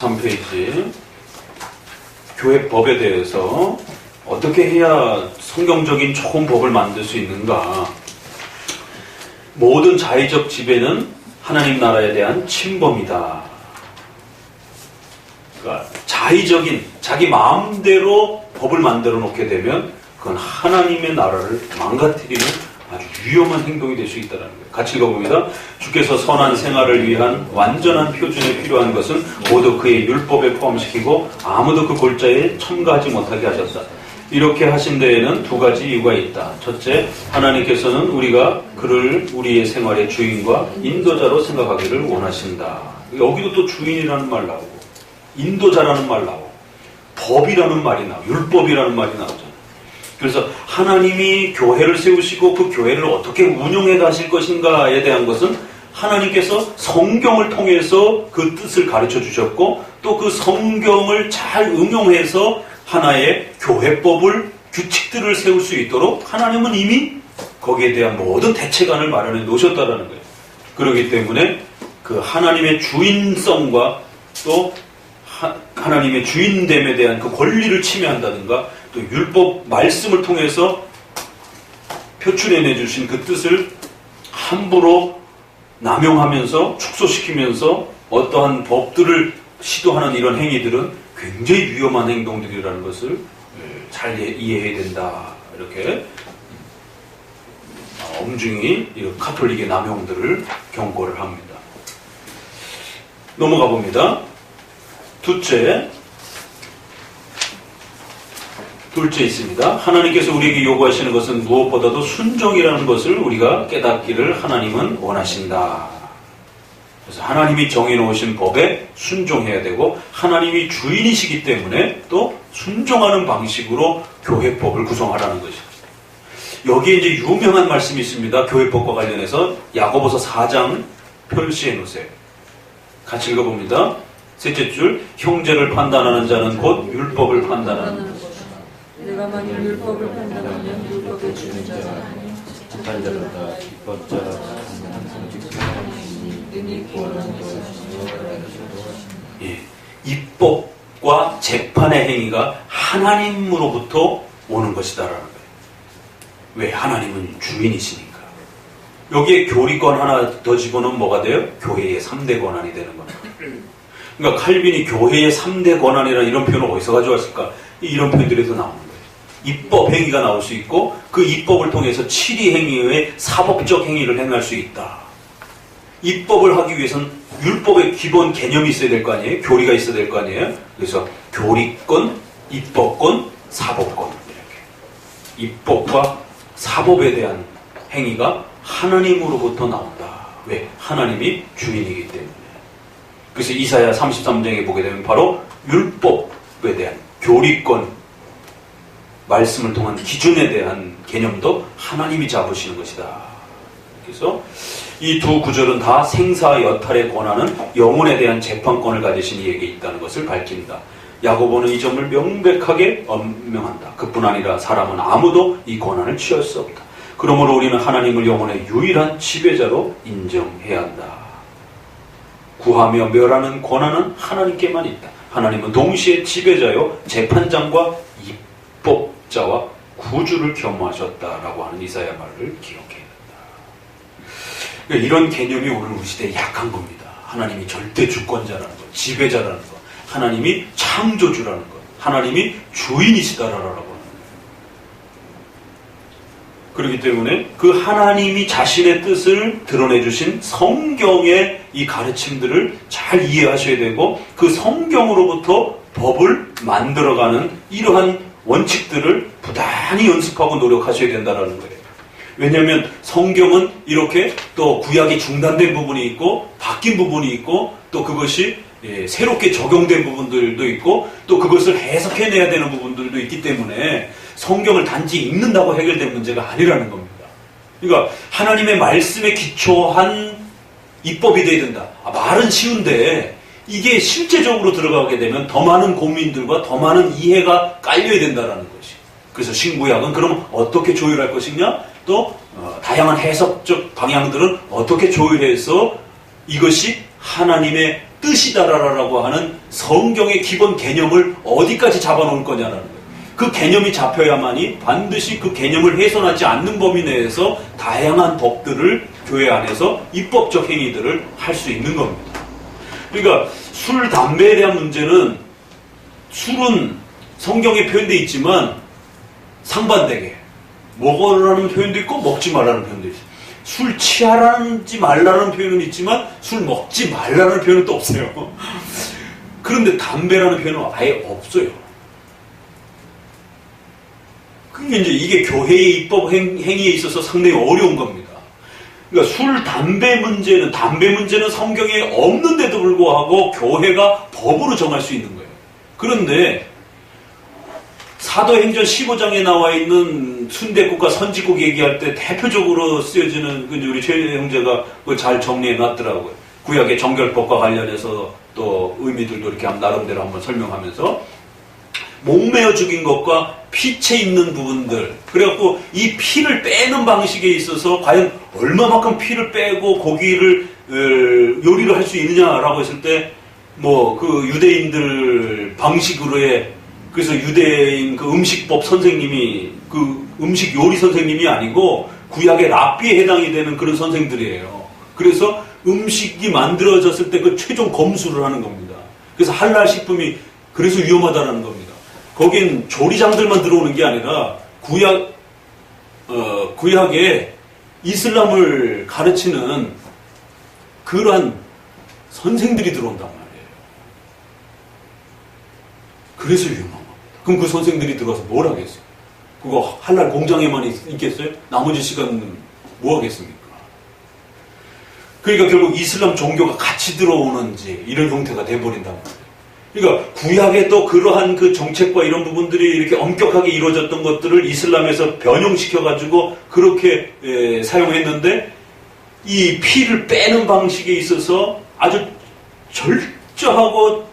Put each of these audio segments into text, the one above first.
3페이지 교회법에 대해서 어떻게 해야 성경적인 좋은 법을 만들 수 있는가. 모든 자의적 지배는 하나님 나라에 대한 침범이다. 그러니까 자의적인 자기 마음대로 법을 만들어 놓게 되면 그건 하나님의 나라를 망가뜨리는 아주 위험한 행동이 될 수 있다는 거예요. 같이 읽어봅니다. 주께서 선한 생활을 위한 완전한 표준에 필요한 것은 모두 그의 율법에 포함시키고 아무도 그 골자에 첨가하지 못하게 하셨다. 이렇게 하신 데에는 두 가지 이유가 있다. 첫째, 하나님께서는 우리가 그를 우리의 생활의 주인과 인도자로 생각하기를 원하신다. 여기도 또 주인이라는 말 나오고 인도자라는 말 나오고 법이라는 말이 나오고 율법이라는 말이 나오잖아요. 그래서 하나님이 교회를 세우시고 그 교회를 어떻게 운영해 가실 것인가에 대한 것은 하나님께서 성경을 통해서 그 뜻을 가르쳐 주셨고 또 그 성경을 잘 응용해서 하나의 교회법을 규칙들을 세울 수 있도록 하나님은 이미 거기에 대한 모든 대책안을 마련해 놓으셨다라는 거예요. 그렇기 때문에 그 하나님의 주인성과 또 하나님의 주인됨에 대한 그 권리를 침해한다든가 또 율법 말씀을 통해서 표출해내 주신 그 뜻을 함부로 남용하면서 축소시키면서 어떠한 법들을 시도하는 이런 행위들은 굉장히 위험한 행동들이라는 것을 잘 이해해야 된다. 이렇게 엄중히 카톨릭의 남용들을 경고를 합니다. 넘어가 봅니다. 둘째 있습니다. 하나님께서 우리에게 요구하시는 것은 무엇보다도 순종이라는 것을 우리가 깨닫기를 하나님은 원하신다. 그래서 하나님이 정해놓으신 법에 순종해야 되고 하나님이 주인이시기 때문에 또 순종하는 방식으로 교회법을 구성하라는 것이죠. 여기에 이제 유명한 말씀이 있습니다. 교회법과 관련해서 야고보서 4장 표시해 놓으세요. 같이 읽어봅니다. 셋째 줄, 형제를 판단하는 자는 곧 율법을 판단하는 것이다. 내가 만일 율법을 판단하면 율법의 주는 자가 아니요 판단자로다 입법자로다 능히 구원하는 것이요. 예, 입법과 재판의 행위가 하나님으로부터 오는 것이다라는 거예요. 왜? 하나님은 주인이시니까. 여기에 교리권 하나 더 집어넣으면 뭐가 돼요? 교회의 3대 권한이 되는 겁니다. 그러니까 칼빈이 교회의 3대 권한이라는 이런 표현을 어디서 가져왔을까? 이런 표현들이 더 나오는 거예요. 입법 행위가 나올 수 있고 그 입법을 통해서 치리 행위의 사법적 행위를 행할 수 있다. 입법을 하기 위해서는 율법의 기본 개념이 있어야 될 거 아니에요? 교리가 있어야 될 거 아니에요? 그래서 교리권, 입법권, 사법권 이렇게 입법과 사법에 대한 행위가 하나님으로부터 나온다. 왜? 하나님이 주인이기 때문에. 그래서 이사야 33장에 보게 되면 바로 율법에 대한 교리권 말씀을 통한 기준에 대한 개념도 하나님이 잡으시는 것이다. 그래서 이 두 구절은 다 생사 여탈의 권한은 영혼에 대한 재판권을 가지신 이에게 있다는 것을 밝힌다. 야고보는 이 점을 명백하게 엄명한다. 그뿐 아니라 사람은 아무도 이 권한을 취할 수 없다. 그러므로 우리는 하나님을 영혼의 유일한 지배자로 인정해야 한다. 구하며 멸하는 권한은 하나님께만 있다. 하나님은 동시에 지배자요 재판장과 입법자와 구주를 겸하셨다라고 하는 이사야 말을 기억해야 된다. 그러니까 이런 개념이 오늘 우리 시대에 약한 겁니다. 하나님이 절대 주권자라는 것, 지배자라는 것, 하나님이 창조주라는 것, 하나님이 주인이시다라고 하는 거예요. 그렇기 때문에 그 하나님이 자신의 뜻을 드러내주신 성경의 이 가르침들을 잘 이해하셔야 되고 그 성경으로부터 법을 만들어가는 이러한 원칙들을 부단히 연습하고 노력하셔야 된다는 거예요. 왜냐하면 성경은 이렇게 또 구약이 중단된 부분이 있고 바뀐 부분이 있고 또 그것이 새롭게 적용된 부분들도 있고 또 그것을 해석해내야 되는 부분들도 있기 때문에 성경을 단지 읽는다고 해결된 문제가 아니라는 겁니다. 그러니까 하나님의 말씀에 기초한 입법이 돼야 된다. 말은 쉬운데 이게 실제적으로 들어가게 되면 더 많은 고민들과 더 많은 이해가 깔려야 된다는 것이. 그래서 신구약은 그럼 어떻게 조율할 것이냐? 또 다양한 해석적 방향들은 어떻게 조율해서 이것이 하나님의 뜻이다라고 하는 성경의 기본 개념을 어디까지 잡아놓을 거냐라는 거예요. 그 개념이 잡혀야만이 반드시 그 개념을 훼손하지 않는 범위 내에서 다양한 법들을 교회 안에서 입법적 행위들을 할 수 있는 겁니다. 그러니까 술, 담배에 대한 문제는 술은 성경에 표현되어 있지만 상반되게 먹으라는 표현도 있고 먹지 말라는 표현도 있어요. 술 취하라는지 말라는 표현은 있지만 술 먹지 말라는 표현은 또 없어요. 그런데 담배라는 표현은 아예 없어요. 그러니까 이제 이게 교회의 입법 행위에 있어서 상당히 어려운 겁니다. 그러니까 술, 담배 문제는 성경에 없는데도 불구하고 교회가 법으로 정할 수 있는 거예요. 그런데 사도행전 15장에 나와 있는 순대국과 선지국 얘기할 때 대표적으로 쓰여지는 우리 최 형제가 잘 정리해 놨더라고요. 구약의 정결법과 관련해서 또 의미들도 이렇게 나름대로 한번 설명하면서 목매어 죽인 것과 피채 있는 부분들, 그래갖고 이 피를 빼는 방식에 있어서 과연 얼마만큼 피를 빼고 고기를 요리를 할 수 있느냐라고 했을 때 뭐 그 유대인들 방식으로의, 그래서 유대인 그 음식법 선생님이 그 음식 요리 선생님이 아니고 구약의 랍비에 해당이 되는 그런 선생들이에요. 그래서 음식이 만들어졌을 때 그 최종 검수를 하는 겁니다. 그래서 할랄 식품이 그래서 위험하다는 겁니다. 거긴 조리장들만 들어오는 게 아니라 구약에 이슬람을 가르치는 그러한 선생들이 들어온단 말이에요. 그래서 위험한 겁니다. 그럼 그 선생들이 들어와서 뭘 하겠어요? 그거 할랄 공장에만 있겠어요? 나머지 시간은 뭐 하겠습니까? 그러니까 결국 이슬람 종교가 같이 들어오는지 이런 형태가 돼버린단 말이에요. 그러니까 구약에 또 그러한 그 정책과 이런 부분들이 이렇게 엄격하게 이루어졌던 것들을 이슬람에서 변형시켜가지고 그렇게 사용했는데 이 피를 빼는 방식에 있어서 아주 절저하고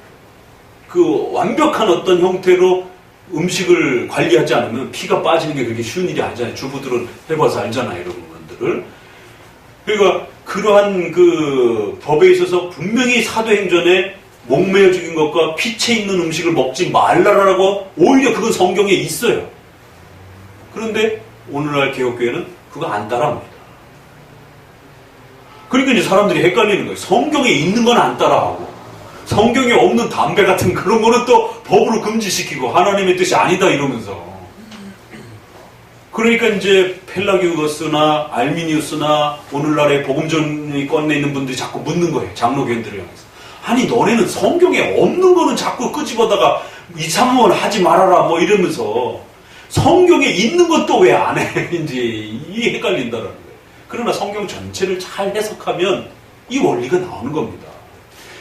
그 완벽한 어떤 형태로 음식을 관리하지 않으면 피가 빠지는 게 그렇게 쉬운 일이 아니잖아요. 주부들은 해봐서 알잖아요. 이런 부분들을. 그러니까 그러한 그 법에 있어서 분명히 사도행전에 목매어 죽인 것과 피채 있는 음식을 먹지 말라라고 오히려 그건 성경에 있어요. 그런데 오늘날 개혁교회는 그거 안 따라합니다. 그러니까 이제 사람들이 헷갈리는 거예요. 성경에 있는 건 안 따라하고 성경에 없는 담배 같은 그런 거는 또 법으로 금지시키고 하나님의 뜻이 아니다 이러면서. 그러니까 이제 펠라기우스나 알미니우스나 오늘날의 복음전이 꺼내있는 분들이 자꾸 묻는 거예요. 장로교인들을 향해서. 아니 너네는 성경에 없는 거는 자꾸 끄집어다가 이상한 하지 말아라 뭐 이러면서 성경에 있는 건 또 왜 안 해? 이제 이 헷갈린다라는 거예요. 그러나 성경 전체를 잘 해석하면 이 원리가 나오는 겁니다.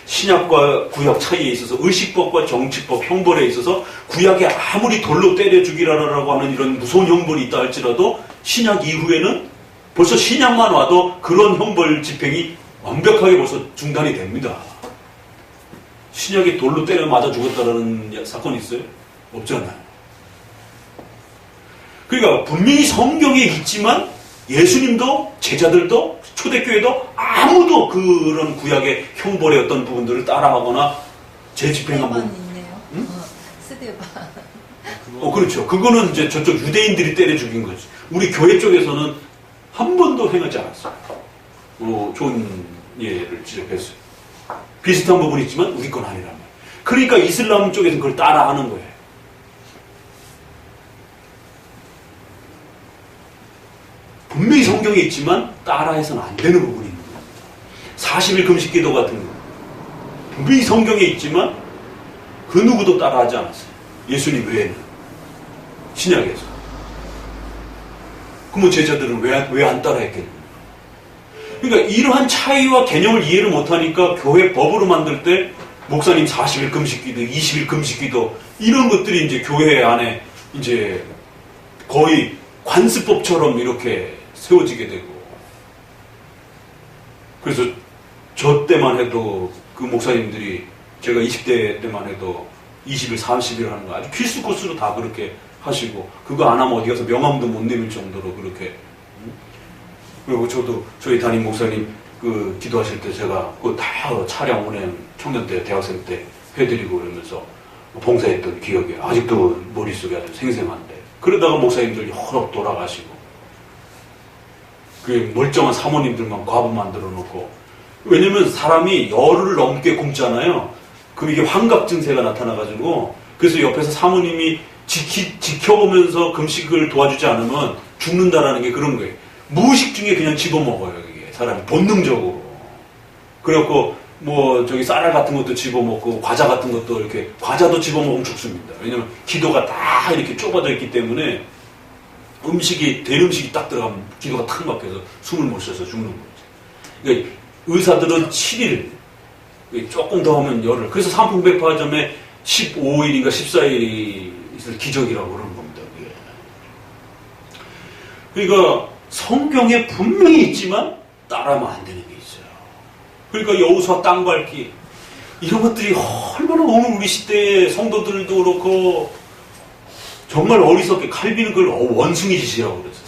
신약과 구약 차이에 있어서 의식법과 정치법, 형벌에 있어서 구약에 아무리 돌로 때려 죽이라라고 하는 이런 무서운 형벌이 있다 할지라도 신약 이후에는 벌써 신약만 와도 그런 형벌 집행이 완벽하게 벌써 중단이 됩니다. 신약에 돌로 때려 맞아 죽었다라는 사건이 있어요? 없잖아요. 그러니까 분명히 성경에 있지만 예수님도 제자들도 초대교회도 아무도 그런 구약의 형벌의 어떤 부분들을 따라하거나 재집행하고 있네요. 응? 스데반. 그렇죠. 그거는 이제 저쪽 유대인들이 때려 죽인 거죠. 우리 교회 쪽에서는 한 번도 행하지 않았어요. 좋은 예를 지적했어요. 비슷한 부분이 있지만 우리 건 아니란 말이에요. 그러니까 이슬람 쪽에서는 그걸 따라하는 거예요. 분명히 성경에 있지만 따라해서는 안 되는 부분이 있는 겁니다. 40일 금식기도 같은 거 분명히 성경에 있지만 그 누구도 따라하지 않았어요. 예수님 외에는. 신약에서. 그러면 제자들은 왜 안 따라했겠냐. 그러니까 이러한 차이와 개념을 이해를 못하니까 교회 법으로 만들 때 목사님 40일 금식기도 20일 금식기도 이런 것들이 이제 교회 안에 이제 거의 관습법처럼 이렇게 세워지게 되고, 그래서 저 때만 해도 그 목사님들이 제가 20대 때만 해도 20일 30일 하는 거 아주 필수 코스로 다 그렇게 하시고, 그거 안 하면 어디 가서 명함도 못 내밀 정도로 그렇게. 그리고 저도 저희 담임 목사님 그 기도하실 때 제가 그 다 차량 운행 청년 때 대학생 때 해드리고 그러면서 봉사했던 기억이 아직도 머릿속에 아주 생생한데, 그러다가 목사님들 여러 돌아가시고 그 멀쩡한 사모님들만 과부 만들어 놓고, 왜냐면 사람이 열흘을 넘게 굶잖아요. 그럼 이게 환각 증세가 나타나가지고, 그래서 옆에서 사모님이 지켜보면서 금식을 도와주지 않으면 죽는다라는 게 그런 거예요. 무의식 중에 그냥 집어먹어요, 이게 사람이 본능적으로. 그래갖고 뭐 저기 쌀알 같은 것도 집어먹고 과자 같은 것도 이렇게, 과자도 집어먹으면 죽습니다. 왜냐면 기도가 다 이렇게 좁아져 있기 때문에 된 음식이 딱 들어가면 기도가 탁 막혀서 숨을 못 쉬어서 죽는 거죠. 그러니까 의사들은 7일, 조금 더 하면 열흘. 그래서 삼풍백화점에 15일인가 14일이 있을 기적이라고 그러는 겁니다. 그러니까 성경에 분명히 있지만 따라하면 안 되는 게 있어요. 그러니까 여호수아 땅 밟기, 이런 것들이 얼마나 오늘 우리 시대의 성도들도 그렇고 정말 어리석게, 칼빈은 그걸 원숭이 짓이라고 그랬어요.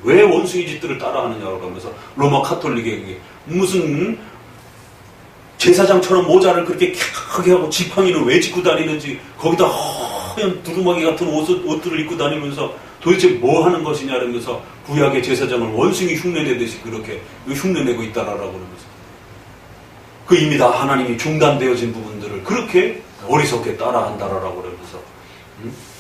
왜 원숭이 짓들을 따라하느냐고 하면서 로마 카톨릭에게 무슨 제사장처럼 모자를 그렇게 캬하게 하고 지팡이는 왜 짚고 다니는지, 거기다 하얀 두루마기 같은 옷들을 입고 다니면서 도대체 뭐 하는 것이냐 그러면서 구약의 제사장을 원숭이 흉내내듯이 그렇게 흉내내고 있다라고 그러면서, 그 이미 다 하나님이 중단되어진 부분들을 그렇게 어리석게 따라한다라고 그러면서,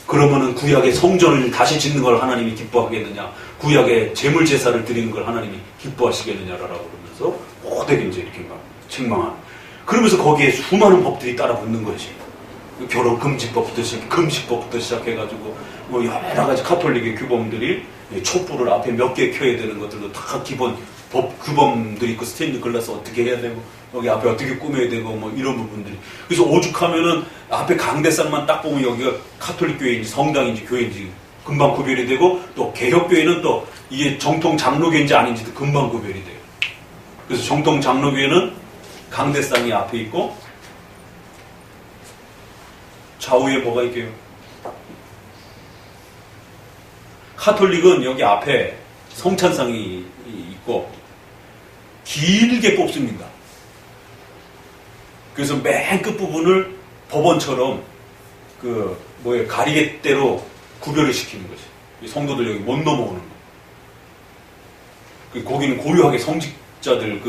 그러면은 구약의 성전을 다시 짓는 걸 하나님이 기뻐하겠느냐, 구약의 제물 제사를 드리는 걸 하나님이 기뻐하시겠느냐라고 그러면서 호되게 이제 이렇게 막 책망하는. 그러면서 거기에 수많은 법들이 따라 붙는 거지. 결혼 금지법부터 시작해가지고 뭐 여러 가지 카톨릭의 규범들이, 촛불을 앞에 몇 개 켜야 되는 것들도 다 기본 법 규범들이 있고, 스테인드 글라스 어떻게 해야 되고, 여기 앞에 어떻게 꾸며야 되고, 뭐 이런 부분들이. 그래서 오죽하면은 앞에 강대상만 딱 보면 여기가 카톨릭 교회인지 성당인지 교회인지 금방 구별이 되고, 또 개혁교회는 또 이게 정통 장로교인지 아닌지도 금방 구별이 돼요. 그래서 정통 장로교회는 강대상이 앞에 있고, 좌우에 뭐가 있게요? 카톨릭은 여기 앞에 성찬상이 있고 길게 뽑습니다. 그래서 맨 끝부분을 법원처럼 가리개대로 구별을 시키는 거지. 성도들 여기 못 넘어오는 거. 거기는 고유하게 성직자들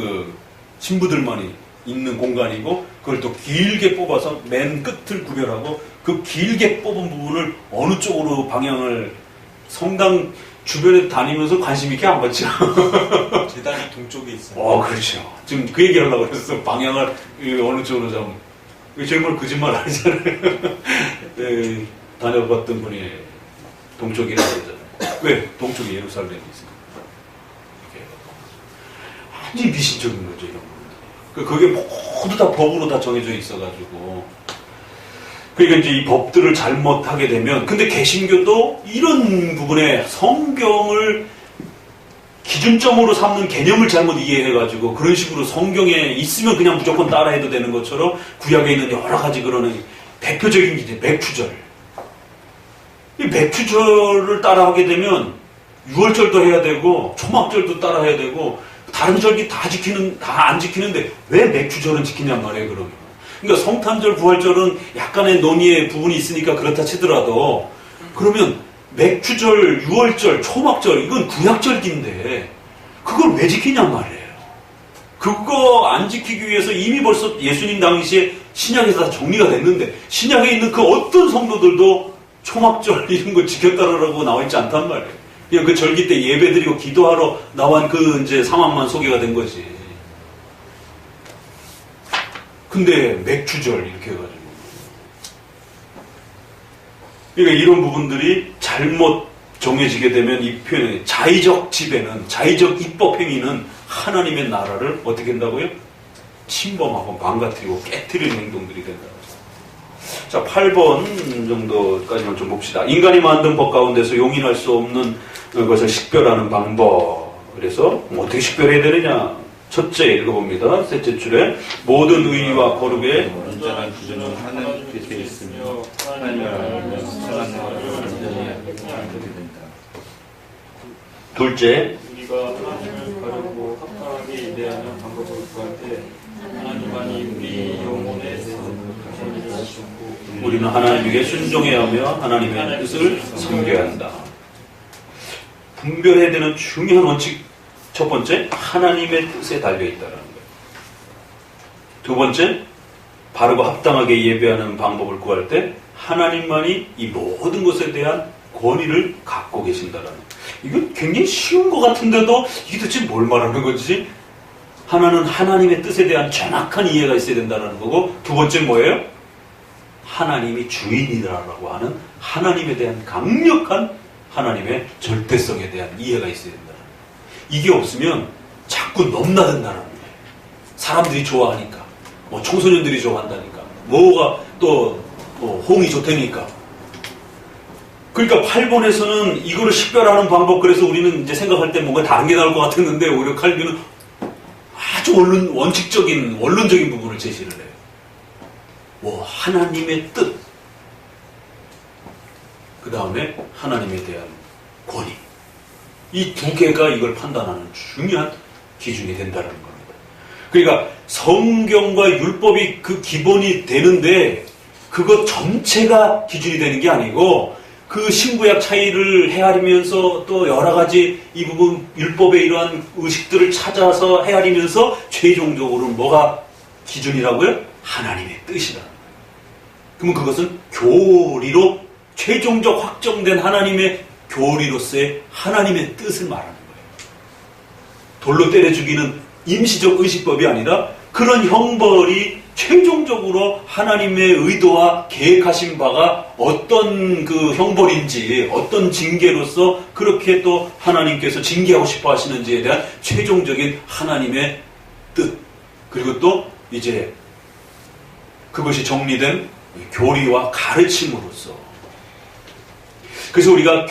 신부들만이 있는 공간이고, 그걸 또 길게 뽑아서 맨 끝을 구별하고, 그 길게 뽑은 부분을 어느 쪽으로 방향을, 성당 주변에 다니면서 관심 있게 안 봤죠. 재단이 동쪽에 있어요. 그렇죠. 지금 그 얘기 하려고 그랬어. 방향을 어느 쪽으로 잡으면. 정말 거짓말 아니잖아요. 네, 다녀봤던 분이 동쪽이라고 그러잖아요. 왜? 동쪽에 예루살렘이 있습니다. 완전히 미신적인 거죠, 이런 부분들. 그게 모두 다 법으로 다 정해져 있어가지고. 그러니까 이제 이 법들을 잘못하게 되면, 근데 개신교도 이런 부분에 성경을 기준점으로 삼는 개념을 잘못 이해해가지고, 그런 식으로 성경에 있으면 그냥 무조건 따라해도 되는 것처럼 구약에 있는 여러 가지 그런 대표적인 게 이제 맥추절. 이 맥추절을 따라하게 되면 유월절도 해야 되고 초막절도 따라해야 되고 다른 절기 다 안 지키는데 왜 맥추절은 지키냔 말이에요, 그러면. 그러니까 성탄절, 부활절은 약간의 논의의 부분이 있으니까 그렇다 치더라도, 그러면 맥추절, 유월절, 초막절, 이건 구약절기인데 그걸 왜 지키냔 말이에요. 그거 안 지키기 위해서 이미 벌써 예수님 당시에 신약에서 다 정리가 됐는데, 신약에 있는 그 어떤 성도들도 초막절 이런 거 지켰다라고 나와 있지 않단 말이에요. 그냥 그 절기 때 예배드리고 기도하러 나온 그 이제 상황만 소개가 된 거지. 근데 맥추절 이렇게 해가지고. 그러니까 이런 부분들이 잘못 정해지게 되면 이 표현의 자의적 지배는, 자의적 입법 행위는 하나님의 나라를 어떻게 한다고요? 침범하고 망가뜨리고 깨트리는 행동들이 된다. 자, 8번 정도까지만 좀 봅시다. 인간이 만든 법 가운데서 용인할 수 없는 것을 식별하는 방법. 그래서 어떻게 식별해야 되느냐? 첫째 읽어봅니다. 셋째 줄에 모든 의와 거룩에 온전한 기준은 하나님 곁에 있으며 하나님을 알면 선한 것을 완전히 알게 된다. 둘째 우리가 하나님을 가르고 합당한 합당하게 대하는 방법을 구할 때 하나님만이 우리 영혼에 선을 하셨고 우리는 하나님에게 순종해야 하며 하나님의 뜻을 섬겨야 한다. 분별해야 되는 중요한 원칙, 첫 번째, 하나님의 뜻에 달려있다는 거예요. 두 번째, 바르고 합당하게 예배하는 방법을 구할 때 하나님만이 이 모든 것에 대한 권위를 갖고 계신다는 거예요. 이거 굉장히 쉬운 것 같은데도 이게 도대체 뭘 말하는 거지? 하나는 하나님의 뜻에 대한 정확한 이해가 있어야 된다는 거고, 두 번째 뭐예요? 하나님이 주인이라고 하는 하나님에 대한 강력한 하나님의 절대성에 대한 이해가 있어야 된다는 거예요. 이게 없으면 자꾸 넘나든다는 거예요. 사람들이 좋아하니까, 뭐 청소년들이 좋아한다니까, 뭐가 또 홍이 좋다니까. 그러니까 8번에서는 이거를 식별하는 방법, 그래서 우리는 이제 생각할 때 뭔가 다른 게 나올 것 같았는데 오히려 칼빈은 아주 원칙적인 원론적인 부분을 제시를 해요. 뭐 하나님의 뜻, 그 다음에 하나님에 대한 권위, 이 두 개가 이걸 판단하는 중요한 기준이 된다는 겁니다. 그러니까 성경과 율법이 그 기본이 되는데 그것 전체가 기준이 되는 게 아니고 그 신구약 차이를 헤아리면서 또 여러 가지 이 부분 율법의 이러한 의식들을 찾아서 헤아리면서 최종적으로는 뭐가 기준이라고요? 하나님의 뜻이다. 그러면 그것은 교리로 최종적 확정된 하나님의 교리로서의 하나님의 뜻을 말하는 거예요. 돌로 때려 죽이는 임시적 의식법이 아니라 그런 형벌이 최종적으로 하나님의 의도와 계획하신 바가 어떤 그 형벌인지, 어떤 징계로서 그렇게 또 하나님께서 징계하고 싶어 하시는지에 대한 최종적인 하나님의 뜻, 그리고 또 이제 그것이 정리된 교리와 가르침으로서. 그래서 우리가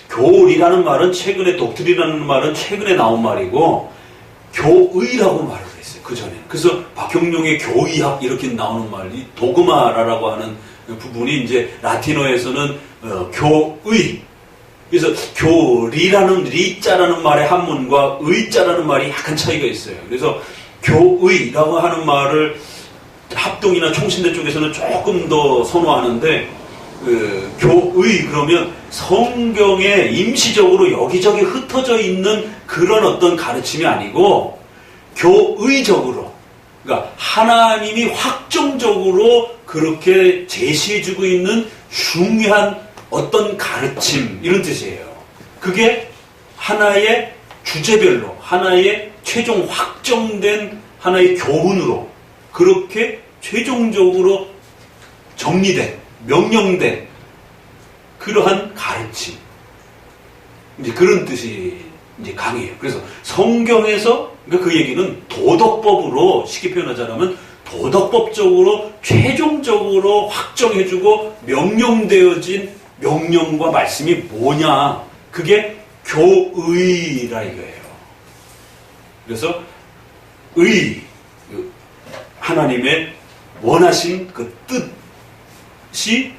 교리라는 말은 최근에, 독트리라는 말은 최근에 나온 말이고 교의라고 말을 했어요. 그 전에. 그래서 박형룡의 교의학 이렇게 나오는 말이 도그마라고 하는 부분이 이제 라틴어에서는 교의. 그래서 교리라는 리자라는 말의 한문과 의자라는 말이 약간 차이가 있어요. 그래서 교의라고 하는 말을 합동이나 총신대 쪽에서는 조금 더 선호하는데 교의 그러면 성경에 임시적으로 여기저기 흩어져 있는 그런 어떤 가르침이 아니고 교의적으로, 그러니까 하나님이 확정적으로 그렇게 제시해주고 있는 중요한 어떤 가르침, 이런 뜻이에요. 그게 하나의 주제별로 하나의 최종 확정된 하나의 교훈으로 그렇게 최종적으로 정리된, 명령된 그러한 가르침, 이제 그런 뜻이 이제 강해요. 그래서 성경에서, 그러니까 그 얘기는 도덕법으로 쉽게 표현하자면 도덕법적으로 최종적으로 확정해주고 명령되어진 명령과 말씀이 뭐냐, 그게 교의라 이거예요. 그래서 하나님의 원하신 그 뜻이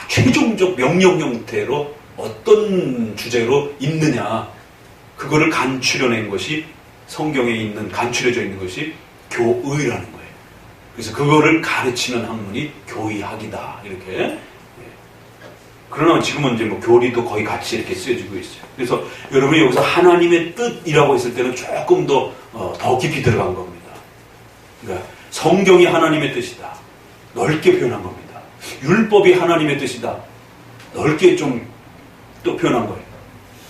최종적 명령 형태로 어떤 주제로 있느냐, 그거를 간추려낸 것이 성경에 있는, 간추려져 있는 것이 교의라는 거예요. 그래서 그거를 가르치는 학문이 교의학이다, 이렇게. 그러나 지금은 이제 뭐 교리도 거의 같이 이렇게 쓰여지고 있어요. 그래서 여러분이 여기서 하나님의 뜻이라고 했을 때는 조금 더 깊이 들어간 겁니다. 그러니까 성경이 하나님의 뜻이다, 넓게 표현한 겁니다. 율법이 하나님의 뜻이다, 넓게 좀 또 표현한 거예요.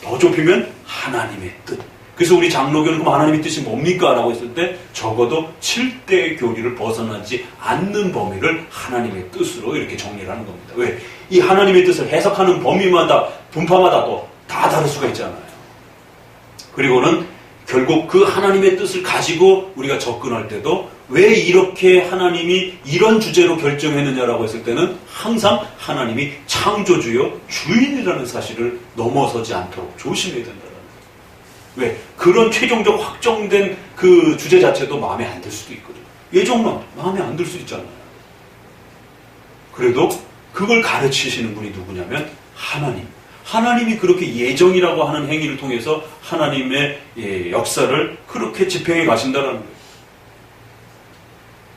더 좁히면 하나님의 뜻. 그래서 우리 장로교는 그럼 하나님의 뜻이 뭡니까? 라고 했을 때 적어도 7대의 교리를 벗어나지 않는 범위를 하나님의 뜻으로 이렇게 정리를 하는 겁니다. 왜? 이 하나님의 뜻을 해석하는 범위마다, 분파마다 또 다 다를 수가 있잖아요. 그리고는 결국 그 하나님의 뜻을 가지고 우리가 접근할 때도 왜 이렇게 하나님이 이런 주제로 결정했느냐라고 했을 때는 항상 하나님이 창조주요 주인이라는 사실을 넘어서지 않도록 조심해야 된다는 거예요. 왜? 그런 최종적 확정된 그 주제 자체도 마음에 안 들 수도 있거든요. 예정론 마음에 안 들 수 있잖아요. 그래도 그걸 가르치시는 분이 누구냐면 하나님. 하나님이 그렇게 예정이라고 하는 행위를 통해서 하나님의 역사를 그렇게 집행해 가신다는 거예요.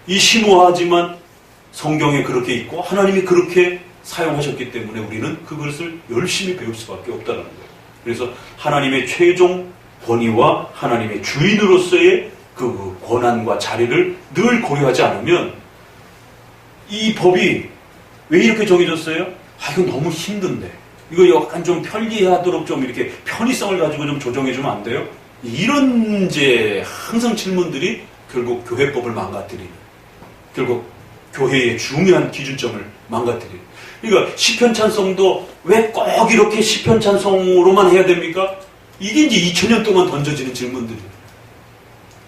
이 심오하지만 성경에 그렇게 있고 하나님이 그렇게 사용하셨기 때문에 우리는 그것을 열심히 배울 수밖에 없다는 거예요. 그래서 하나님의 최종 권위와 하나님의 주인으로서의 그 권한과 자리를 늘 고려하지 않으면 이 법이 왜 이렇게 정해졌어요? 이거 너무 힘든데 이거 약간 좀 편리하도록 좀 이렇게 편의성을 가지고 좀 조정해주면 안 돼요? 이런 이제 항상 질문들이 결국 교회법을 망가뜨리는, 결국 교회의 중요한 기준점을 망가뜨리는. 그러니까 시편 찬송도 왜 꼭 이렇게 시편 찬송으로만 해야 됩니까? 이게 이제 2000년 동안 던져지는 질문들이에요.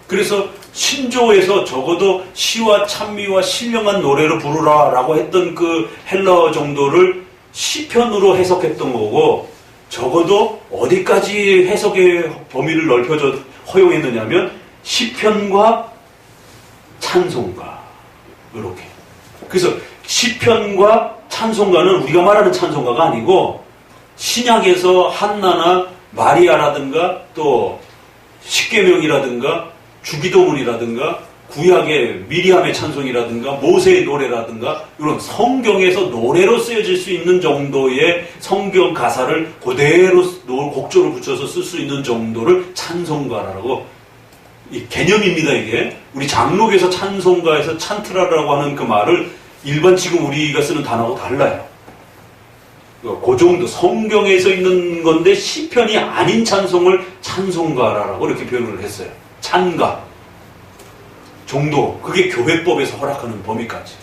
그래서 신조에서 적어도 시와 찬미와 신령한 노래로 부르라라고 했던 그 헬라어 정도를 시편으로 해석했던 거고, 적어도 어디까지 해석의 범위를 넓혀져 허용했느냐면 시편과 찬송가 이렇게. 그래서 시편과 찬송가는 우리가 말하는 찬송가가 아니고 신약에서 한나나 마리아라든가 또 십계명이라든가 주기도문이라든가 구약의 미리암의 찬송이라든가 모세의 노래라든가 이런 성경에서 노래로 쓰여질 수 있는 정도의 성경 가사를 그대로 곡조를 붙여서 쓸 수 있는 정도를 찬송가라고, 이 개념입니다. 이게 우리 장록에서 찬송가에서 찬트라라고 하는 그 말을 일반 지금 우리가 쓰는 단어하고 달라요. 그 정도 성경에서 있는 건데 시편이 아닌 찬송을 찬송가라고 이렇게 표현을 했어요. 찬가 정도, 그게 교회법에서 허락하는 범위까지.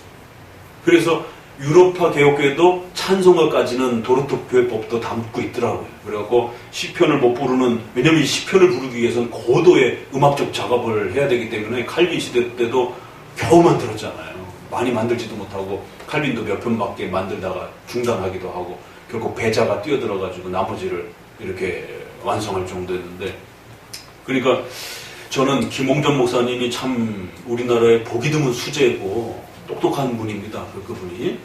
그래서 유로파 개혁교회도 찬송가까지는 도르토 교회법도 담고 있더라고요. 그래갖고 시편을 못 부르는, 왜냐면 이 시편을 부르기 위해서는 고도의 음악적 작업을 해야 되기 때문에 칼빈 시대 때도 겨우 만들었잖아요. 많이 만들지도 못하고 칼빈도 몇 편밖에 만들다가 중단하기도 하고 결국 배자가 뛰어들어가지고 나머지를 이렇게 완성할 정도였는데, 그러니까 저는 김홍전 목사님이 참 우리나라의 보기 드문 수재고 똑똑한 분입니다. 그분이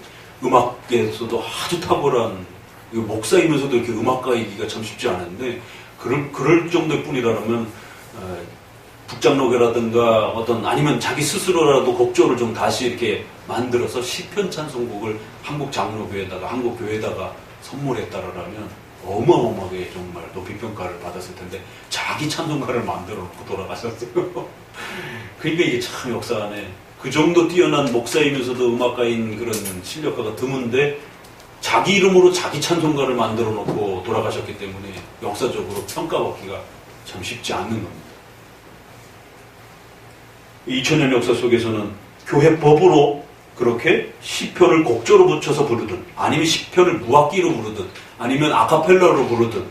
음악에서도 아주 탁월한, 목사이면서도 이렇게 음악가이기가 참 쉽지 않은데 그럴 정도의 뿐이라면 북장로교라든가 어떤 아니면 자기 스스로라도 곡조를 좀 다시 이렇게 만들어서 시편 찬송곡을 한국 장로교회에다가 한국 교회에다가 선물했다라면 어마어마하게 정말 높이 평가를 받았을 텐데 자기 찬송가를 만들어 놓고 돌아가셨어요. 그러니까 이게 참 역사 안에 그 정도 뛰어난 목사이면서도 음악가인 그런 실력가가 드문데 자기 이름으로 자기 찬송가를 만들어 놓고 돌아가셨기 때문에 역사적으로 평가받기가 참 쉽지 않는 겁니다. 2000년 역사 속에서는 교회법으로 그렇게 시편을 곡조로 붙여서 부르든 아니면 시편을 무악기로 부르든 아니면 아카펠라로 부르든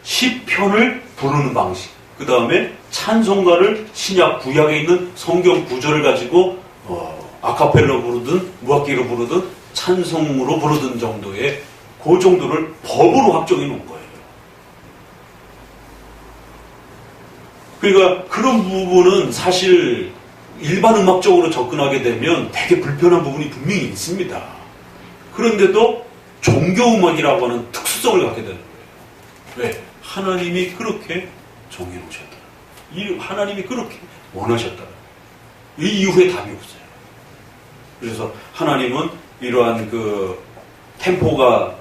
시편을 부르는 방식, 그 다음에 찬송가를 신약 구약에 있는 성경 구절을 가지고 아카펠라로 부르든 무악기로 부르든 찬송으로 부르든 정도의 그 정도를 법으로 확정해 놓은 거예요. 그러니까 그런 부분은 사실 일반 음악적으로 접근하게 되면 되게 불편한 부분이 분명히 있습니다. 그런데도 종교음악이라고 하는 특수성을 갖게 되는 거예요. 왜? 하나님이 그렇게 정해놓으셨다. 하나님이 그렇게 원하셨다. 이 이후에 답이 없어요. 그래서 하나님은 이러한 그 템포가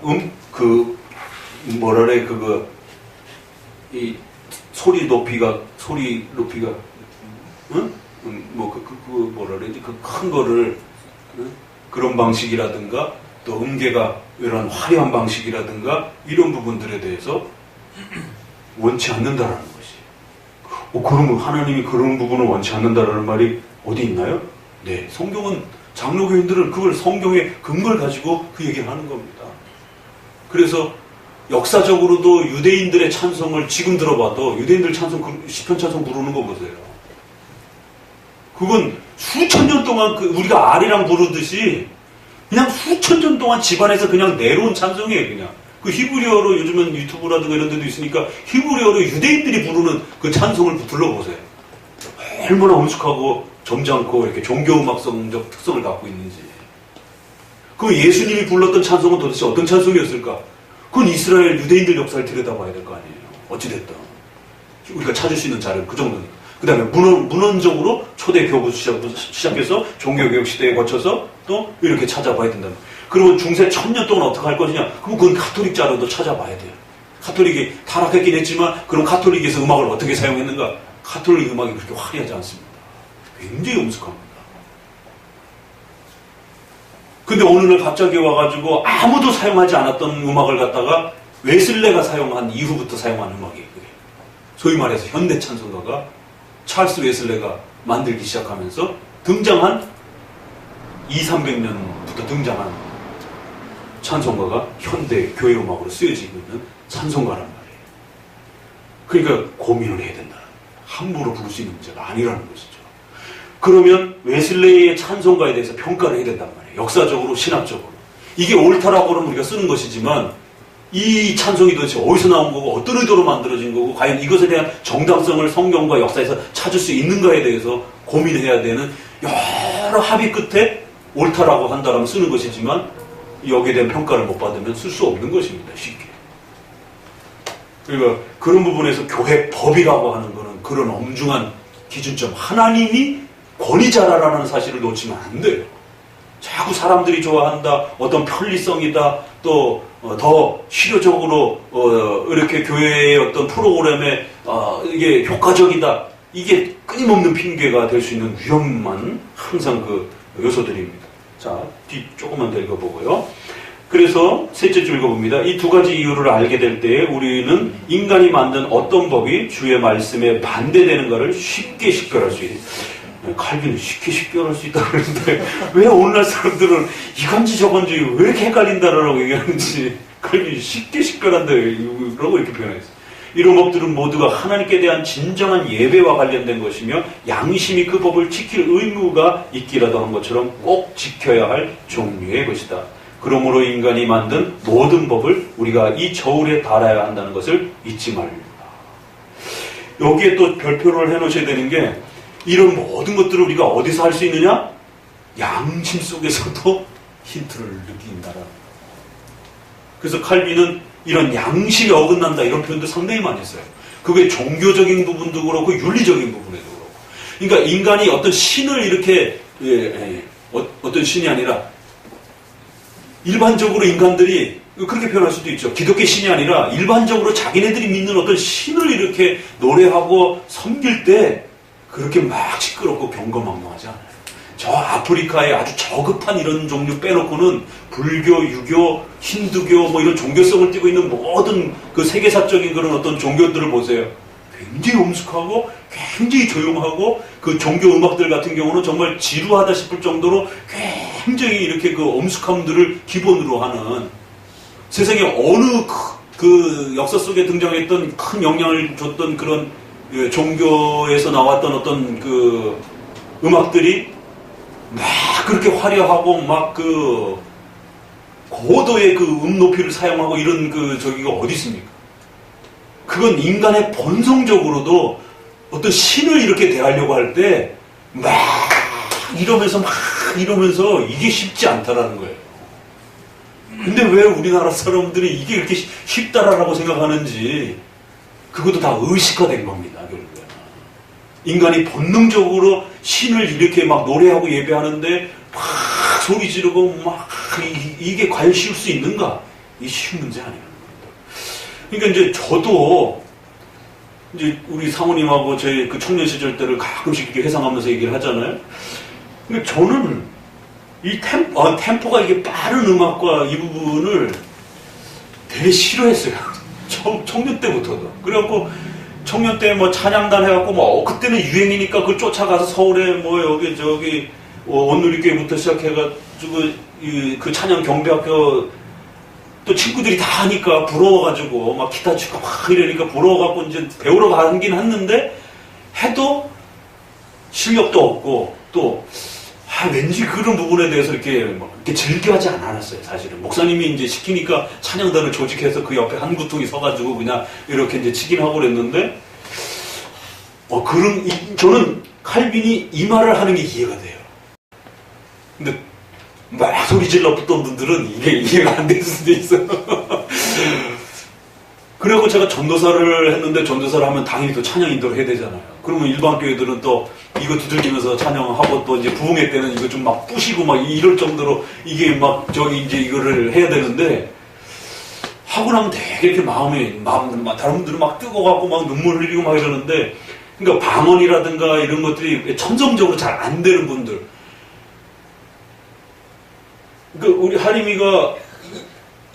이 소리 높이가 응? 뭐라 그러지? 그 큰 거를, 그런 방식이라든가, 또 음계가 이런 화려한 방식이라든가, 이런 부분들에 대해서 원치 않는다라는 것이. 그러면 하나님이 그런 부분을 원치 않는다라는 말이 어디 있나요? 네. 성경은, 장로교인들은 그걸 성경의 근거를 가지고 그 얘기를 하는 겁니다. 그래서 역사적으로도 유대인들의 찬송을 지금 들어봐도 유대인들 찬송, 시편 찬송 부르는 거 보세요. 그건 수천 년 동안 우리가 아리랑 부르듯이 그냥 수천 년 동안 집안에서 그냥 내려온 찬송이에요, 그냥. 그 히브리어로 요즘은 유튜브라든가 이런 데도 있으니까 히브리어로 유대인들이 부르는 그 찬송을 들러보세요. 얼마나 엄숙하고 점잖고 이렇게 종교음악성적 특성을 갖고 있는지. 그럼 예수님이 불렀던 찬송은 도대체 어떤 찬송이었을까? 그건 이스라엘 유대인들 역사를 들여다봐야 될 거 아니에요. 어찌됐든 우리가 찾을 수 있는 자료는 그 정도니까. 그 다음에 문헌적으로 초대 교부 시작해서 종교개혁 시대에 거쳐서 또 이렇게 찾아봐야 된다. 그러면 중세 1000년 동안 어떻게 할 것이냐? 그럼 그건 가톨릭 자료도 찾아봐야 돼요. 가톨릭이 타락했긴 했지만 그럼 가톨릭에서 음악을 어떻게 사용했는가? 가톨릭 음악이 그렇게 화려하지 않습니다. 굉장히 엄숙합니다. 근데 어느 날 갑자기 와가지고 아무도 사용하지 않았던 음악을 갖다가 웨슬레가 사용한 이후부터 사용한 음악이에요. 소위 말해서 현대 찬송가가 찰스 웨슬레가 만들기 시작하면서 등장한 200~300년부터 등장한 찬송가가 현대 교회 음악으로 쓰여지고 있는 찬송가란 말이에요. 그러니까 고민을 해야 된다. 함부로 부를 수 있는 문제가 아니라는 것이죠. 그러면 웨슬레의 찬송가에 대해서 평가를 해야 된단 말이에요. 역사적으로, 신학적으로. 이게 옳다라고는 우리가 쓰는 것이지만 이 찬송이 도대체 어디서 나온 거고 어떤 의도로 만들어진 거고 과연 이것에 대한 정당성을 성경과 역사에서 찾을 수 있는가에 대해서 고민해야 되는 여러 합의 끝에 옳다라고 한다면 쓰는 것이지만 여기에 대한 평가를 못 받으면 쓸 수 없는 것입니다. 쉽게. 그러니까 그런 부분에서 교회 법이라고 하는 것은 그런 엄중한 기준점, 하나님이 권위자라는 사실을 놓치면 안 돼요. 자꾸 사람들이 좋아한다, 어떤 편리성이다, 또 더 실효적으로 이렇게 교회의 어떤 프로그램에 이게 효과적이다, 이게 끊임없는 핑계가 될 수 있는 위험한 항상 그 요소들입니다. 자, 뒤 조금만 더 읽어보고요. 그래서 셋째 줄 읽어봅니다. 이 두 가지 이유를 알게 될 때에 우리는 인간이 만든 어떤 법이 주의 말씀에 반대되는가를 쉽게 식별할 수 있어요. 칼빈은 쉽게 식별할 수 있다고 그러는데 왜 오늘날 사람들은 이건지 저건지 왜 이렇게 헷갈린다라고 얘기하는지 칼빈이 쉽게 식별한다라고 이렇게 표현했어요. 이런 법들은 모두가 하나님께 대한 진정한 예배와 관련된 것이며 양심이 그 법을 지킬 의무가 있기라도 한 것처럼 꼭 지켜야 할 종류의 것이다. 그러므로 인간이 만든 모든 법을 우리가 이 저울에 달아야 한다는 것을 잊지 말라. 여기에 또 별표를 해놓으셔야 되는 게 이런 모든 것들을 우리가 어디서 할 수 있느냐? 양심 속에서도 힌트를 느낀다라는 거예요. 그래서 칼빈은 이런 양심이 어긋난다 이런 표현도 상당히 많이 써요. 그게 종교적인 부분도 그렇고 윤리적인 부분에도 그렇고. 그러니까 인간이 어떤 신을 이렇게 어떤 신이 아니라 일반적으로 인간들이 그렇게 표현할 수도 있죠. 기독교 신이 아니라 일반적으로 자기네들이 믿는 어떤 신을 이렇게 노래하고 섬길 때 그렇게 막 시끄럽고 경거망망하지 않아요. 저 아프리카의 아주 저급한 이런 종류 빼놓고는 불교, 유교, 힌두교 뭐 이런 종교성을 띠고 있는 모든 그 세계사적인 그런 어떤 종교들을 보세요. 굉장히 엄숙하고 굉장히 조용하고 그 종교 음악들 같은 경우는 정말 지루하다 싶을 정도로 굉장히 이렇게 그 엄숙함들을 기본으로 하는 세상에 어느 그 역사 속에 등장했던 큰 영향을 줬던 그런 종교에서 나왔던 어떤 그 음악들이 막 그렇게 화려하고 막 그 고도의 그 높이를 사용하고 이런 그 저기가 어디 있습니까? 그건 인간의 본성적으로도 어떤 신을 이렇게 대하려고 할 때 막 이러면서 이게 쉽지 않다라는 거예요. 근데 왜 우리나라 사람들이 이게 이렇게 쉽다라고 생각하는지 그것도 다 의식화된 겁니다. 결국에. 인간이 본능적으로 신을 이렇게 막 노래하고 예배하는데 막 소리 지르고 막 이게 과연 쉬울 수 있는가? 이게 쉬운 문제 아니라는 겁니다. 그러니까 이제 저도 이제 우리 사모님하고 제 그 청년 시절 때를 가끔씩 이렇게 회상하면서 얘기를 하잖아요. 근데 저는 이 템포가 이게 빠른 음악과 이 부분을 되게 싫어했어요. 청년 때부터도. 그래갖고 청년 때 뭐 찬양단 해갖고 뭐 그때는 유행이니까 그걸 쫓아가서 서울에 뭐 여기 저기 원누리교회부터 시작해가지고 그 찬양 경배학교 또 친구들이 다 하니까 부러워가지고 막 기타 치고 막 이러니까 부러워갖고 이제 배우러 가긴 했는데 해도 실력도 없고 또 왠지 그런 부분에 대해서 이렇게 즐겨하지 않았어요, 사실은. 목사님이 이제 시키니까 찬양단을 조직해서 그 옆에 한 구퉁이 서가지고 그냥 이렇게 이제 치긴 하고 그랬는데, 저는 칼빈이 이 말을 하는 게 이해가 돼요. 근데 막 소리 질러 붙던 분들은 이게 이해가 안 될 수도 있어요. 그리고 제가 전도사를 했는데 전도사를 하면 당연히 또 찬양 인도를 해야 되잖아요. 그러면 일반 교회들은 또 이거 두들기면서 찬양하고 또 이제 부흥회 때는 이거 좀 막 부시고 막 이럴 정도로 이게 막 저기 이제 이거를 해야 되는데 하고 나면 되게 이렇게 마음 다른 분들은 막 뜨거워갖고 막 눈물 흘리고 막 이러는데 그러니까 방언이라든가 이런 것들이 천성적으로 잘 안 되는 분들. 그러니까 우리 하림이가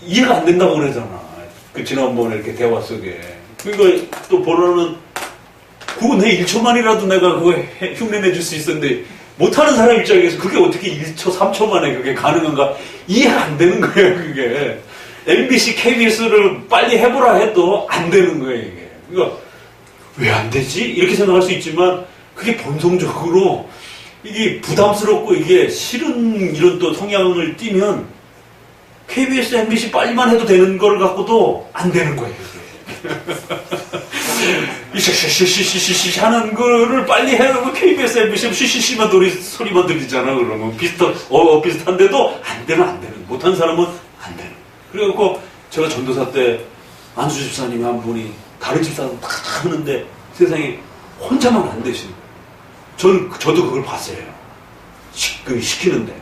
이해가 안 된다고 그러잖아. 그 지난번에 이렇게 대화 속에. 그러니까 또 보러는 그거 내 1초만이라도 내가 그거 흉내 내줄 수 있었는데 못하는 사람 입장에서 그게 어떻게 1초, 3초 만에 그게 가능한가 이해가 안 되는 거예요, 그게. MBC, KBS를 빨리 해보라 해도 안 되는 거예요, 이게. 그러니까 왜 안 되지? 이렇게 생각할 수 있지만 그게 본성적으로 이게 부담스럽고 이게 싫은 이런 또 성향을 띠면 KBS, MBC 빨리만 해도 되는 걸 갖고도 안 되는 거예요, 이게. 시시시시시시 하는 거를 빨리 해놓고 KBS, MBC 시시시만 소리만 들리잖아, 그러면. 비슷한데도 안 되는. 못한 사람은 안 되는. 그래갖고 제가 전도사 때 안수 집사님이 한 분이 다른 집사람 다 하는데 세상에 혼자만 안 되시는 거예요. 저도 그걸 봤어요. 시키는데.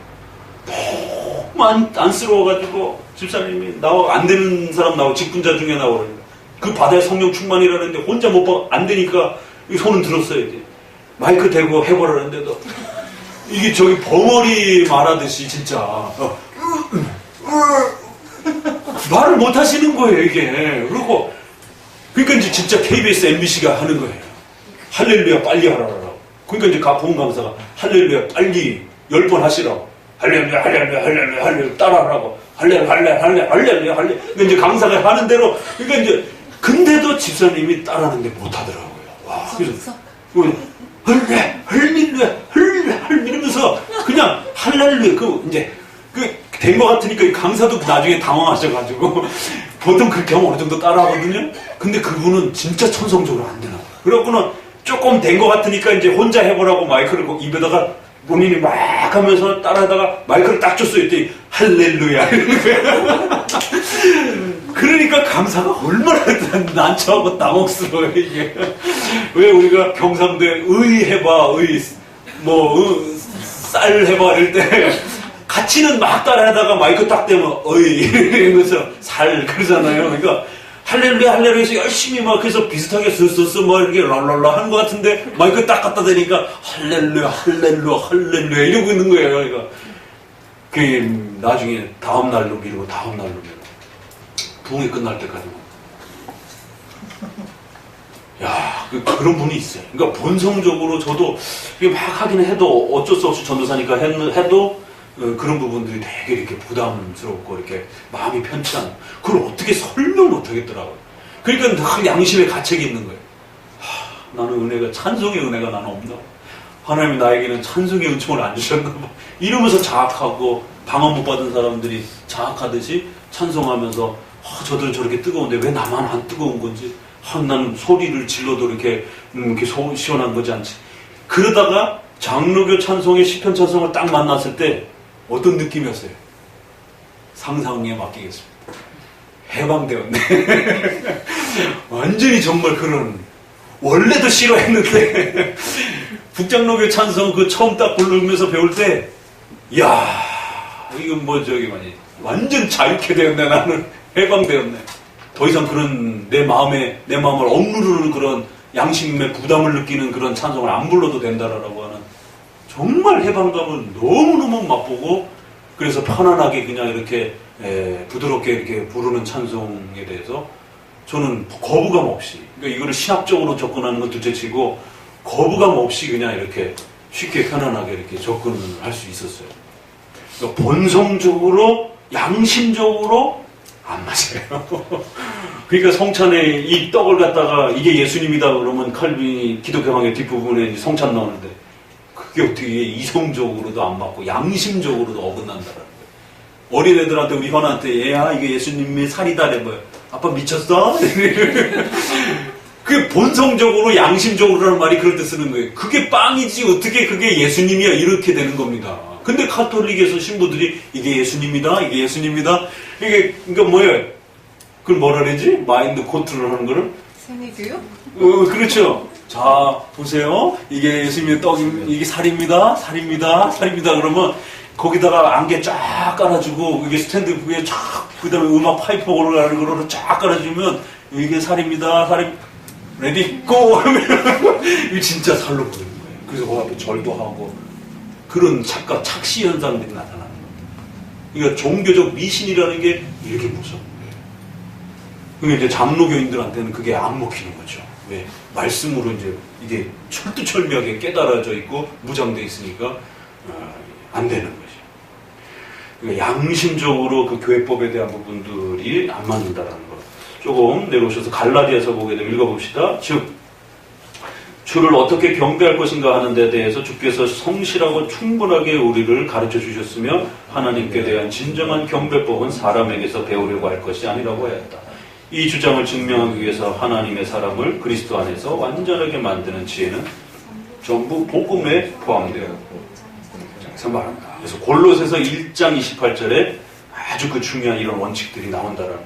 너무 안쓰러워가지고 집사님이 안 되는 사람 직분자 중에 나오라니까. 그 바다의 성령 충만이라는데 혼자 안 되니까 손은 들었어야지. 마이크 대고 해보라는데도 이게 저기 벙어리 말하듯이 진짜 말을 못 하시는 거예요, 이게. 그러니까 이제 진짜 KBS, MBC가 하는 거예요. 할렐루야 빨리 하라고. 그러니까 이제 보험 강사가 할렐루야 빨리 10번 하시라고. 할렐루야, 할렐루야, 할렐루야, 할렐루야 따라하라고. 할렐루야, 할렐루야, 할렐루야, 할렐루야. 그러니까 이제 강사가 하는 대로, 그러니까 이제, 근데도 집사님이 따라하는데 못 하더라고요. 와, 그래서, 할렐루야, 할렐루야, 할렐루야, 이러면서 그냥 할렐루야, 된 것 같으니까 강사도 나중에 당황하셔가지고, 보통 그렇게 하면 어느 정도 따라하거든요? 근데 그분은 진짜 천성적으로 안 되나 봐요. 그래갖고는 조금 된 것 같으니까 이제 혼자 해보라고 마이크를 입에다가 본인이 막 하면서 따라하다가 마이크를 딱 줬어요. 이때 할렐루야 이러는 거예요. 그러니까 강사가 얼마나 난처하고 당혹스러워요, 이게. 왜 우리가 경상도에 의 해봐, 쌀 해봐 이럴 때 같이는 막 따라하다가 마이크 딱 대면 이러면서 살 그러잖아요. 그러니까 할렐루야, 할렐루야에서 열심히 막 해서 비슷하게 스스스 뭐 이렇게 랄랄라 하는 것 같은데 마이크 딱 갖다 대니까 할렐루야, 할렐루야, 할렐루야 이러고 있는 거예요. 그러니까 그게 나중에 다음날로 미루고 부흥이 끝날 때까지. 야, 그런 분이 있어요. 그러니까 본성적으로 저도 이게 막 하긴 해도 어쩔 수 없이 전도사니까 해도 그런 부분들이 되게 이렇게 부담스럽고 이렇게 마음이 편치 않아. 그걸 어떻게 설명 못 하겠더라고요. 그러니까 늘 양심의 가책이 있는 거예요. 나는 찬송의 은혜가 나는 없나? 하나님이 나에게는 찬송의 은총을 안 주셨나 봐. 이러면서 자학하고 방언 못 받은 사람들이 자학하듯이 찬송하면서 저들은 저렇게 뜨거운데 왜 나만 안 뜨거운 건지. 나는 소리를 질러도 이렇게 시원한 거지 않지. 그러다가 장로교 찬송의 시편 찬송을 딱 만났을 때 어떤 느낌이었어요? 상상에 맡기겠습니다. 해방되었네. 완전히 정말 원래도 싫어했는데, 북장로교 찬송 처음 딱 부르면서 배울 때, 이야, 이건 완전 자유케 되었네, 나는. 해방되었네. 더 이상 내 마음을 억누르는 그런 양심의 부담을 느끼는 그런 찬송을 안 불러도 된다라고 하는 정말 해방감을 너무너무 맛보고 그래서 편안하게 그냥 이렇게 부드럽게 이렇게 부르는 찬송에 대해서 저는 거부감 없이 그러니까 이거를 신학적으로 접근하는 건 둘째치고 거부감 없이 그냥 이렇게 쉽게 편안하게 이렇게 접근을 할 수 있었어요. 그러니까 본성적으로 양심적으로 안 맞아요. 그러니까 성찬에 이 떡을 갖다가 이게 예수님이다 그러면 칼빈이 기독교방의 뒷부분에 성찬 나오는데 그게 어떻게 이성적으로도 안 맞고 양심적으로도 어긋난다라는 거예요. 어린애들한테 우리 현아한테 얘야 이게 예수님의 살이다 이래봐요. 아빠 미쳤어? 그게 본성적으로 양심적으로라는 말이 그럴 때 쓰는 거예요. 그게 빵이지 어떻게 그게 예수님이야 이렇게 되는 겁니다. 근데 카톨릭에서 신부들이 이게 예수님이다 이게 예수님이다 이게 그러니까 뭐예요? 그걸 뭐라 그러지? 마인드 컨트롤 하는 거를? 세미교육? 그렇죠. 자, 보세요. 이게 예수님의 떡입니다. 이게 살입니다. 살입니다. 살입니다. 그러면 거기다가 안개 쫙 깔아주고, 이게 스탠드 위에 쫙, 그 다음에 음악 파이프 올라가는 거를 쫙 깔아주면, 이게 살입니다. 살입, 레디, 고! 하면, 이게 진짜 살로 보이는 거예요. 그래서 그 앞에 절도 하고, 그런 착각, 착시 현상들이 나타나는 거예요. 그러니까 종교적 미신이라는 게 이렇게 무서운 거예요. 그러니까 이제 장로교인들한테는 그게 안 먹히는 거죠. 왜? 말씀으로 이제 이게 철두철미하게 깨달아져 있고 무장돼 있으니까 안 되는 거죠. 그러니까 양심적으로 그 교회법에 대한 부분들이 안 맞는다라는 거. 조금 내려오셔서 갈라디아서 보게 되면 읽어봅시다. 즉 주를 어떻게 경배할 것인가 하는 데 대해서 주께서 성실하고 충분하게 우리를 가르쳐 주셨으며 하나님께 대한 진정한 경배법은 사람에게서 배우려고 할 것이 아니라고 하였다. 이 주장을 증명하기 위해서 하나님의 사람을 그리스도 안에서 완전하게 만드는 지혜는 전부 복음에 포함되어 있다고 말합니다. 그래서 골로새서 1장 28절에 아주 그 중요한 이런 원칙들이 나온다는 거예요.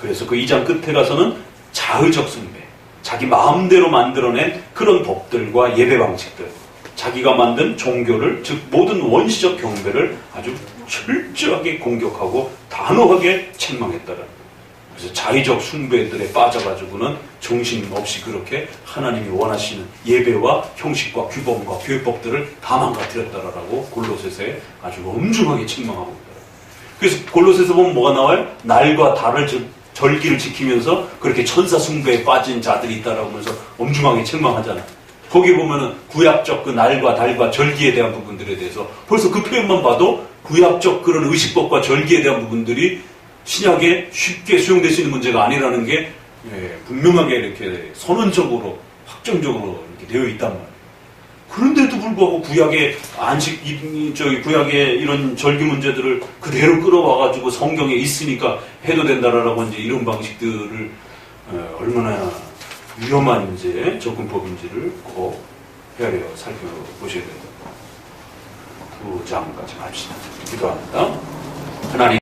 그래서 그 2장 끝에 가서는 자의적 숭배, 자기 마음대로 만들어낸 그런 법들과 예배 방식들, 자기가 만든 종교를, 즉 모든 원시적 경배를 아주 철저하게 공격하고 단호하게 책망했다는 거예요. 그래서 자의적 숭배들에 빠져가지고는 정신없이 그렇게 하나님이 원하시는 예배와 형식과 규범과 교회법들을 다 망가뜨렸다라고 골로새서에 아주 엄중하게 책망하고 있다. 그래서 골로새서 보면 뭐가 나와요? 날과 달을 절기를 지키면서 그렇게 천사 숭배에 빠진 자들이 있다라고 하면서 엄중하게 책망하잖아요. 거기 보면은 구약적 그 날과 달과 절기에 대한 부분들에 대해서 벌써 그 표현만 봐도 구약적 그런 의식법과 절기에 대한 부분들이 신약에 쉽게 수용될 수 있는 문제가 아니라는 게 분명하게 이렇게 선언적으로 확정적으로 이렇게 되어 있단 말이에요. 그런데도 불구하고 구약의 구약의 이런 절기 문제들을 그대로 끌어와가지고 성경에 있으니까 해도 된다라고 이제 이런 방식들을 얼마나 위험한 이제 접근법인지를 꼭 헤아려 살펴보셔야 됩니다. 9장까지 합시다. 기도합니다. 하나님.